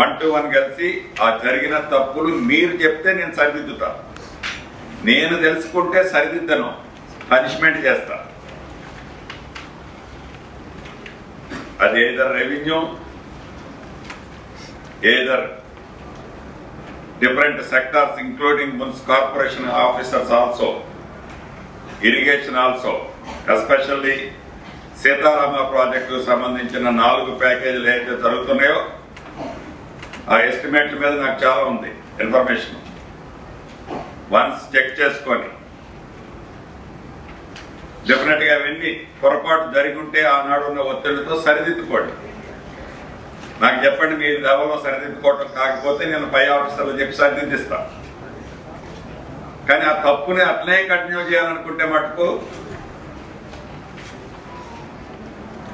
1-to-1 కలిసి ఆ జరిగిన తప్పులు మీరు చెప్తే నేను సరిదిద్దుతా. నేను తెలుసుకుంటే సరిదిద్దను, పనిష్మెంట్ చేస్తా. అది either revenue, either different sectors including municipal corporation officers also, irrigation also, especially Sitarama project సంబంధించిన 4 ప్యాకేజీలు ఏదైతే జరుగుతున్నాయో ఆ ఎస్టిమేట్ల మీద నాకు చాలా ఉంది ఇన్ఫర్మేషన్. వన్స్ చెక్ చేసుకొని డెఫినెట్ గా అవన్నీ పొరపాటు జరిగి ఉంటే ఆనాడు ఉన్న ఒత్తిడితో సరిదిద్దుకోండి. నాకు చెప్పండి, మీ లెవెల్లో సరిదిద్దుకోవటం కాకపోతే నేను పై ఆఫీసర్లు చెప్పి సరిదిద్దిస్తా. కానీ ఆ తప్పుని అట్లనే కంటిన్యూ చేయాలనుకుంటే మటుకు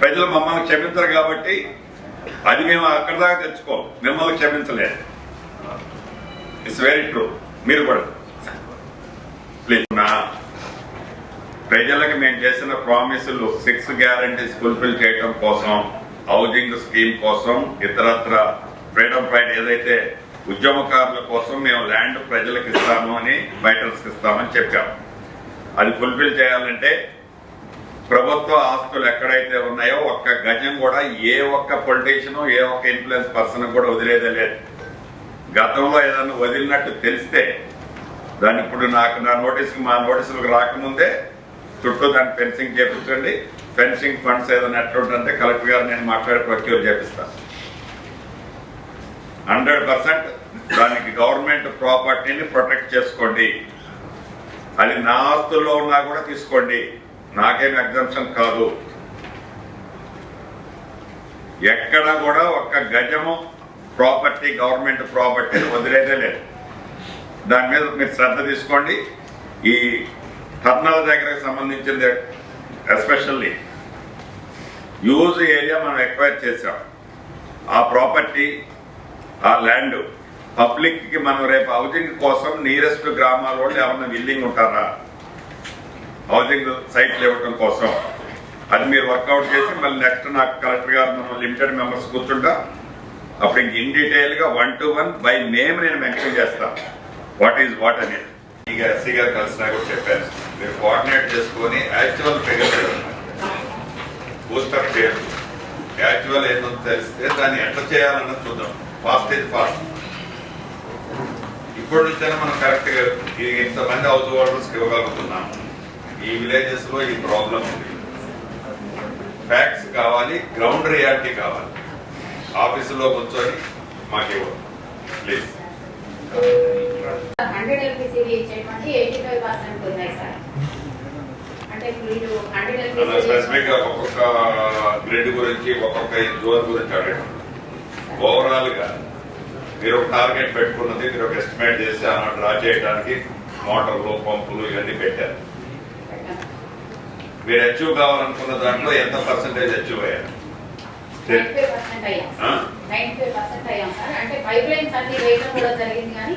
ప్రజలు మమ్మల్ని క్షమించరు. కాబట్టి అది మేము అక్కడి దాకా తెచ్చుకోం, మిమ్మల్ని క్షమించలేదు. It's very true. మీరు కూడా ప్లీజ్ ప్రజలకు మేము చేసిన ప్రామిసులు 6 గ్యారంటీస్ ఫుల్ఫిల్ చేయడం కోసం, హౌసింగ్ స్కీమ్ కోసం, ఇతరత్ర ఫ్రీడమ్ ఫైట్ ఏదైతే ఉద్యమకారుల కోసం మేము ల్యాండ్ ప్రజలకు ఇస్తాము అని, మైటర్స్కి ఇస్తామని చెప్పాము. అది ఫుల్ఫిల్ చేయాలంటే ప్రభుత్వ ఆస్తులు ఎక్కడైతే ఉన్నాయో ఒక్క గజం కూడా ఏ ఒక్క పొలిటీషియన్, ఏ ఒక్క ఇన్ఫ్లుయెన్స్ పర్సన్ కూడా వదిలేదే లేదు. గతంలో ఏదన్నా వదిలినట్టు తెలిస్తే దాన్ని ఇప్పుడు నా మా నోటీసులకు రాకముందే చుట్టూ దాన్ని ఫెన్సింగ్ చేపించండి. ఫెన్సింగ్ ఫండ్స్ ఏదైనా ఎట్లుంటే కలెక్టర్ గారు నేను మాట్లాడి ప్రొక్యూర్ చేపిస్తాను. 100% దానికి గవర్నమెంట్ ప్రాపర్టీని ప్రొటెక్ట్ చేసుకోండి. అది నా ఆస్తుల్లో ఉన్నా కూడా తీసుకోండి, నాకేం ఎగ్జంప్షన్ కాదు. ఎక్కడ కూడా ఒక్క గజము ప్రాపర్టీ, గవర్నమెంట్ ప్రాపర్టీ వదిలేదే లేదు. దాని మీద మీరు శ్రద్ధ తీసుకోండి. ఈ టర్నల్ దగ్గరకు సంబంధించింది ఎస్పెషల్లీ యూజ్ ఏరియా మనం ఎక్వైర్ చేసాం. ఆ ప్రాపర్టీ, ఆ ల్యాండ్ పబ్లిక్ కి మనం రేపు హౌసింగ్ కోసం నియరెస్ట్ గ్రామాల వాళ్ళు ఏమన్నా విల్లింగ్ ఉంటారా హౌసింగ్ సైట్లు ఇవ్వటం కోసం? అది మీరు వర్కౌట్ చేసి మళ్ళీ నెక్స్ట్ నాకు కలెక్టర్ గారు మనం లిమిటెడ్ మెంబర్స్ కూర్చుంటా. అప్పుడు ఇంక ఇన్ డీటెయిల్ గా 1-to-1 బై నేమ్ నేను మెన్షన్ చేస్తాను వాట్ ఈజ్ వాట్ అనేది. ఇక ఎస్సీ గారు కలిసినా కూడా చెప్పాను, మీరు కోఆర్డినేట్ చేసుకొని యాక్చువల్ ఫిగర్ బూస్టప్ చేయాలి. యాక్చువల్ ఏదో తెలిస్తే దాన్ని ఎట్లా చేయాలన్నది చూద్దాం. ఫాస్ట్ ఇది ఫాస్ట్. ఇప్పటి నుంచైనా మనం కరెక్ట్ గా ఇంతమంది హౌస్ హోల్డర్స్ ఇవ్వగలుగుతున్నాం. ఈ విలేజెస్ లో ఈ ప్రాబ్లం ఉంది. ఫ్యాక్ట్స్ కావాలి, గ్రౌండ్ రియాలిటీ కావాలి. ఆఫీసులో కూర్చొని మాకు ఇవ్వండి ప్లీజ్. 100 LPCV ఇచ్చేటువంటి 85% ఉన్నాయి సార్. అంటే మీరు 100 LPCV స్పెసిఫిక్ గా ఒక్కొక్క గ్రిడ్ గురించి, ఒక్కొక్క జోన్ గురించి అడగండి. ఓవరాల్ గా మీరు ఒక టార్గెట్ పెట్టుకున్నది, మీరు ఒక ఎస్టిమేట్ చేసి అలా డ్రా చేయడానికి మోటార్లు, పంపులు ఇవన్నీ పెట్టారు. మీరు అచీవ్ కావాలనుకున్న దాంట్లో ఎంత పర్సెంటేజ్ అచీవ్ అయ్యారు? 95% అయ్యాం సార్. అంటే పైప్ లైన్స్ అన్ని వేయడం కూడా జరిగింది, కానీ